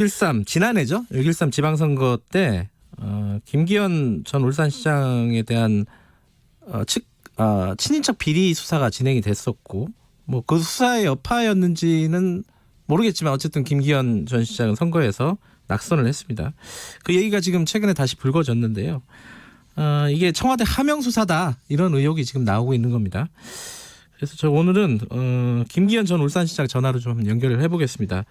6.13 지난해죠. 6.13 지방선거 때 김기현 전 울산시장에 대한 친인척 비리 수사가 진행이 됐었고 뭐 그 수사의 여파였는지는 모르겠지만 어쨌든 김기현 전 시장은 선거에서 낙선을 했습니다. 그 얘기가 지금 최근에 다시 불거졌는데요. 이게 청와대 하명 수사다 이런 의혹이 지금 나오고 있는 겁니다. 그래서 저 오늘은 김기현 전 울산시장 전화로 좀 연결을 해보겠습니다.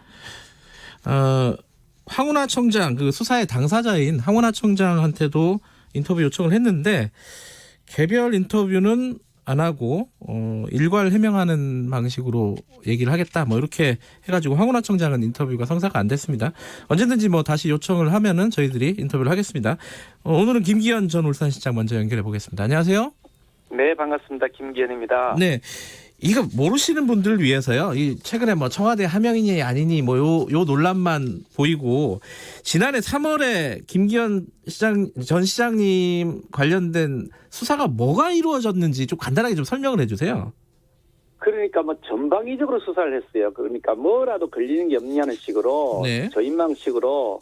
황운하 청장 그 수사의 당사자인 황운하 청장한테도 인터뷰 요청을 했는데 개별 인터뷰는 안 하고 일괄 해명하는 방식으로 얘기를 하겠다 뭐 이렇게 해가지고 황운하 청장은 인터뷰가 성사가 안 됐습니다. 언제든지 뭐 다시 요청을 하면은 저희들이 인터뷰를 하겠습니다. 오늘은 김기현 전 울산시장 먼저 연결해 보겠습니다. 안녕하세요. 네, 반갑습니다. 김기현입니다. 네, 이거 모르시는 분들을 위해서요. 이 최근에 뭐 청와대 하명이니 아니니 뭐 요 논란만 보이고 지난해 3월에 김기현 전 시장님 관련된 수사가 뭐가 이루어졌는지 좀 간단하게 좀 설명을 해주세요. 그러니까 뭐 전방위적으로 수사를 했어요. 그러니까 뭐라도 걸리는 게 없냐는 식으로 네. 저인망식으로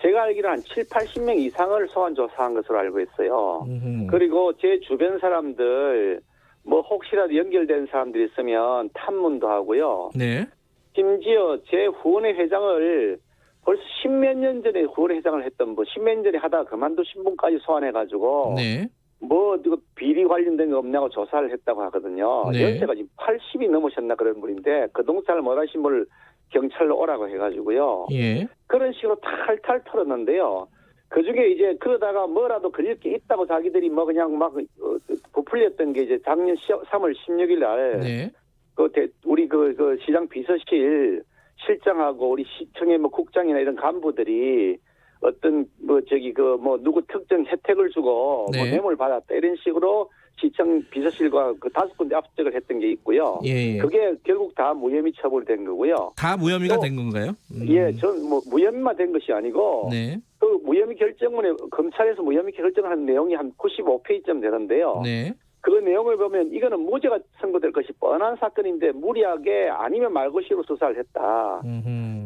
제가 알기로 한 7, 80명 이상을 소환 조사한 것으로 알고 있어요. 그리고 제 주변 사람들 뭐 혹시라도 연결된 사람들이 있으면 탐문도 하고요. 네. 심지어 제 후원회 회장을 벌써 십몇 년 전에 후원회 회장을 했던 분, 십몇 년 전에 하다가 그만두신 분까지 소환해가지고 네. 뭐 비리 관련된 거 없냐고 조사를 했다고 하거든요. 네. 연세가 지금 80이 넘으셨나 그런 분인데 그 동사를 못하신 분을 경찰로 오라고 해가지고요. 예. 그런 식으로 탈탈 털었는데요. 그중에 이제 그러다가 뭐라도 걸릴 게 있다고 자기들이 뭐 그냥 막 부풀렸던 게 이제 작년 3월 16일 날 네. 우리 그 시장 비서실 실장하고 우리 시청의 뭐 국장이나 이런 간부들이 어떤 누구 특정 혜택을 주고 네. 뭐 뇌물 받았다 이런 식으로 시청 비서실과 그 5군데 압수수색을 했던 게 있고요. 예. 그게 결국 다 무혐의 처벌된 거고요. 다 무혐의가 된 건가요? 예, 전 뭐 무혐의만 된 것이 아니고 네. 그 무혐의 결정문에 검찰에서 무혐의 결정한 내용이 한 95페이지쯤 되는데요. 네. 그 내용을 보면 이거는 무죄가 선고될 것이 뻔한 사건인데 무리하게 아니면 말고시로 수사를 했다.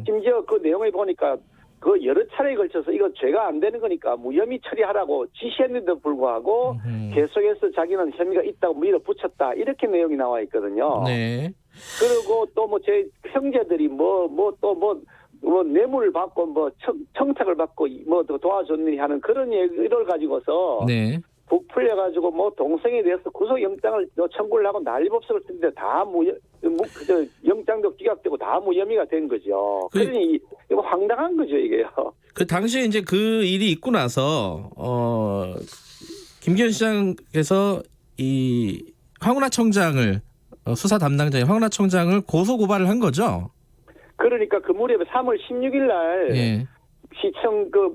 심지어 그 내용을 보니까 그 여러 차례에 걸쳐서 이거 죄가 안 되는 거니까 무혐의 처리하라고 지시했는데도 불구하고 계속해서 자기는 혐의가 있다고 밀어붙였다. 이렇게 내용이 나와 있거든요. 네. 그리고 또 뭐 제 형제들이 뇌물을 받고 청탁을 받고 도와줬느니 하는 그런 얘기를 가지고서 네. 부풀려가지고 동생에 대해서 구속영장을 청구를 하고 난리법석을 쓰는데 다 영장도 기각되고 다 무혐의가 된 거죠. 그러니 이거 황당한 거죠, 이게요. 그 당시에 이제 그 일이 있고 나서 김기현 시장께서 이 황운하 청장을 수사 담당자인 황운하 청장을 고소 고발을 한 거죠. 그러니까 그 무렵에 3월 16일 날 예. 시청 그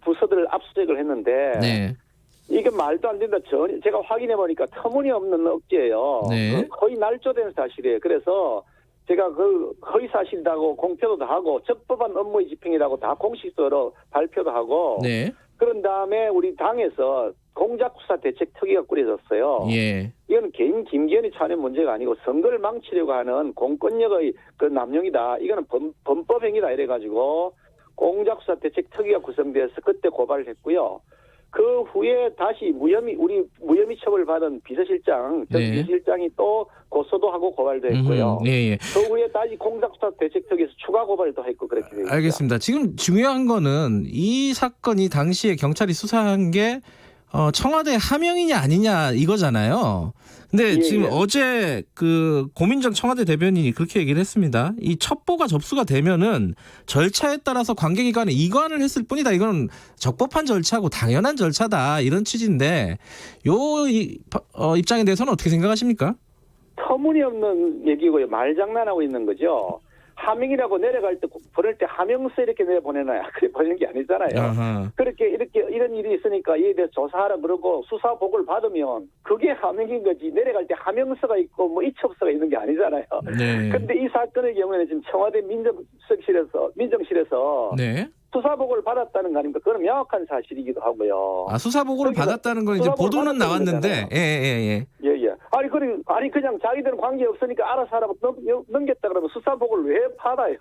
부서들을 압수수색을 했는데 네. 이게 말도 안 된다. 전혀 제가 확인해 보니까 터무니없는 억지예요. 네. 거의 날조된 사실이에요. 그래서 제가 그 허위 사실이라고 공표도 하고 적법한 업무의 집행이라고 다 공식적으로 발표도 하고. 네. 그런 다음에 우리 당에서 공작수사 대책특위가 꾸려졌어요. 예. 이건 개인 김기현이 차는 문제가 아니고 선거를 망치려고 하는 공권력의 그 남용이다. 이거는 범법행위다 이래가지고 공작수사 대책특위가 구성돼서 그때 고발을 했고요. 그 후에 다시 무혐의 처벌 받은 비서실장, 전 네. 비서실장이 또 고소도 하고 고발도 했고요. 예. 그 후에 다시 공작수사 대책특위에서 추가 고발도 했고 그렇게 되어 있습니다. 알겠습니다. 지금 중요한 거는 이 사건이 당시에 경찰이 수사한 게 청와대 하명이냐 아니냐 이거잖아요. 근데 지금 어제 그 고민정 청와대 대변인이 그렇게 얘기를 했습니다. 이 첩보가 접수가 되면은 절차에 따라서 관계기관에 이관을 했을 뿐이다. 이건 적법한 절차고 당연한 절차다. 이런 취지인데 입장에 대해서는 어떻게 생각하십니까? 터무니없는 얘기고요. 말장난하고 있는 거죠. 하명이라고 내려갈 때 보낼 때 하명서 이렇게 내보내놔야 그래 보내는 게 아니잖아요. 아하. 그렇게 이렇게 이런 일이 있으니까 이에 대해서 조사하라 그러고 수사 보고를 받으면 그게 하명인 거지. 내려갈 때 하명서가 있고 뭐 이첩서가 있는 게 아니잖아요. 네. 근데 이 사건의 경우에는 지금 청와대 민정실에서 네. 수사 보고를 받았다는 거 아닙니까? 그건 명확한 사실이기도 하고요. 수사 보고를 받았다는 건 이제 보도는 나왔는데, 예. 예. 아니 그냥 자기들은 관계 없으니까 알아서 하라고 넘겼다 그러면 수사복을 왜 받아요?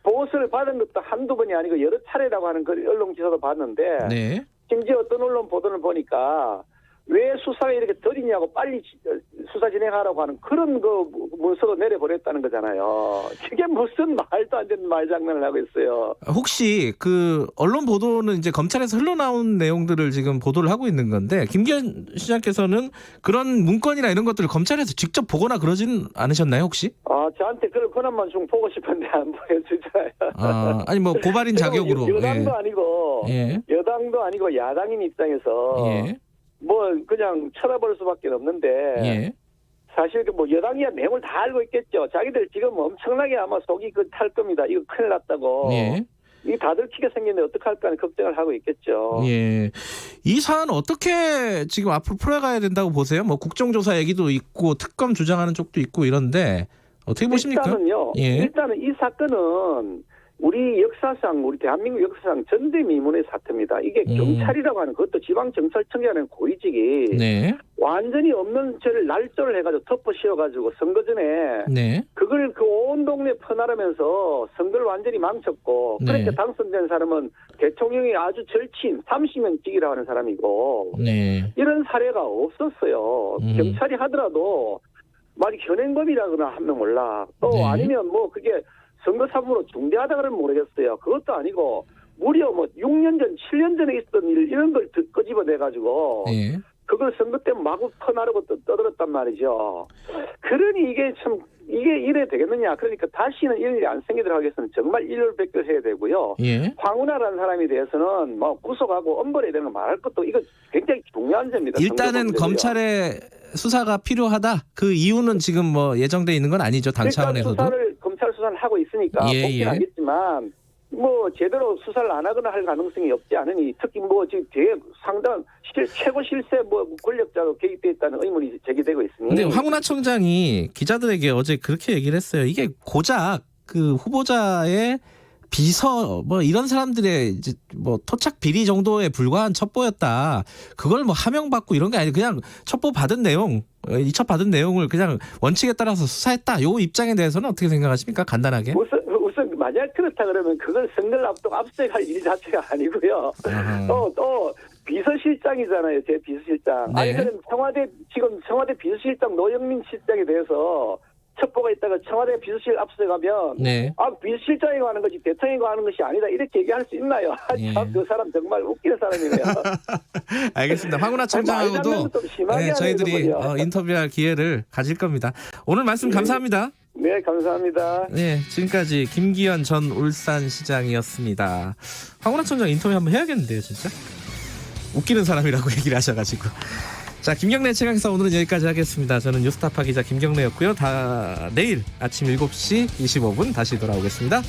보고서를 받은 것도 한두 번이 아니고 여러 차례라고 하는 그 언론 기사도 봤는데 네. 심지어 어떤 언론 보도를 보니까 왜 수사가 이렇게 더디냐고 빨리 수사 진행하라고 하는 그런 그 문서도 내려보냈다는 거잖아요. 그게 무슨 말도 안 되는 말장난을 하고 있어요. 혹시 그 언론 보도는 이제 검찰에서 흘러나온 내용들을 지금 보도를 하고 있는 건데 김기현 시장께서는 그런 문건이나 이런 것들을 검찰에서 직접 보거나 그러진 않으셨나요 혹시? 저한테 그런 권한만 좀 보고 싶은데 안 보여주잖아요. 아니 뭐 고발인 자격으로. 여당도 아니고 예. 여당도 아니고 야당인 입장에서 예. 뭐 그냥 쳐다볼 수밖에 없는데 예. 사실 그 뭐 여당이야 내용을 다 알고 있겠죠. 자기들 지금 엄청나게 아마 속이 탈 겁니다. 이거 큰일 났다고. 예. 이게 다 들키게 생겼는데 어떡할까 하는 걱정을 하고 있겠죠. 예. 이 사안 어떻게 지금 앞으로 풀어가야 된다고 보세요? 뭐 국정조사 얘기도 있고 특검 주장하는 쪽도 있고 이런데 어떻게 보십니까? 일단은 이 사건은 우리 역사상 우리 대한민국 역사상 전대미문의 사태입니다. 이게 경찰이라고 하는 그것도 지방경찰청이라는 고위직이 네. 완전히 없는 죄를 날조를 해가지고 덮어 씌워가지고 선거 전에 네. 그걸 그 온 동네 퍼나르면서 선거를 완전히 망쳤고 그렇게 당선된 사람은 대통령이 아주 절친 30년 직이라고 하는 사람이고 네. 이런 사례가 없었어요. 경찰이 하더라도 만약 현행범이라거나 하면 몰라. 또 네. 아니면 뭐 그게 선거사무로 중대하다 그러면 모르겠어요. 그것도 아니고 무려 뭐 6년 전, 7년 전에 있었던 일 이런 걸 끄집어내가지고 네. 그걸 선거 때 마구 퍼나르고 떠들었단 말이죠. 그러니 이게 참 이게 이래 되겠느냐. 그러니까 다시는 이런 일이 안 생기도록 하기 위해서는 정말 일렬백결해야 되고요. 예. 황운하라는 사람에 대해서는 뭐 구속하고 엄벌해야 되는 거 말할 것도 이거 굉장히 중요한 점입니다. 일단은 검찰의 수사가 필요하다. 그 이유는 지금 뭐 예정돼 있는 건 아니죠. 당 차원에서도. 검찰 수사를 하고 있으니까 복귀는 하겠지만 뭐 제대로 수사를 안 하거나 할 가능성이 없지 않으니 특히 뭐 지금 되게 상당 최고 실세 뭐 권력자로 개입돼 있다는 의문이 제기되고 있으니. 근데 황운하 청장이 기자들에게 어제 그렇게 얘기를 했어요. 이게 고작 그 후보자의 비서 뭐 이런 사람들의 이제 뭐 토착 비리 정도에 불과한 첩보였다. 그걸 뭐 하명받고 이런 게 아니고 그냥 첩보 받은 내용, 이첩 받은 내용을 그냥 원칙에 따라서 수사했다. 요 입장에 대해서는 어떻게 생각하십니까? 간단하게. 우선 만약 그렇다 그러면 그걸 선거를 앞두고 압수할 일 자체가 아니고요. 또 비서실장이잖아요. 제 비서실장. 네. 아니 그럼 청와대 비서실장 노영민 실장에 대해서 첩보가 있다가 청와대 비서실 압수해 가면 네. 비서실장이 하는 것이 대통령이 하는 것이 아니다 이렇게 얘기할 수 있나요? 예. 참 그 사람 정말 웃기는 사람이네요. 알겠습니다. 황운하 청장하고도 저희들이 인터뷰할 기회를 가질 겁니다. 오늘 말씀 감사합니다. 네, 감사합니다. 네, 지금까지 김기현 전 울산시장이었습니다. 황운하 청장 인터뷰 한번 해야겠는데요, 진짜? 웃기는 사람이라고 얘기를 하셔가지고. 자, 김경래 최강시사 오늘은 여기까지 하겠습니다. 저는 뉴스타파 기자 김경래였고요. 내일 아침 7시 25분 다시 돌아오겠습니다.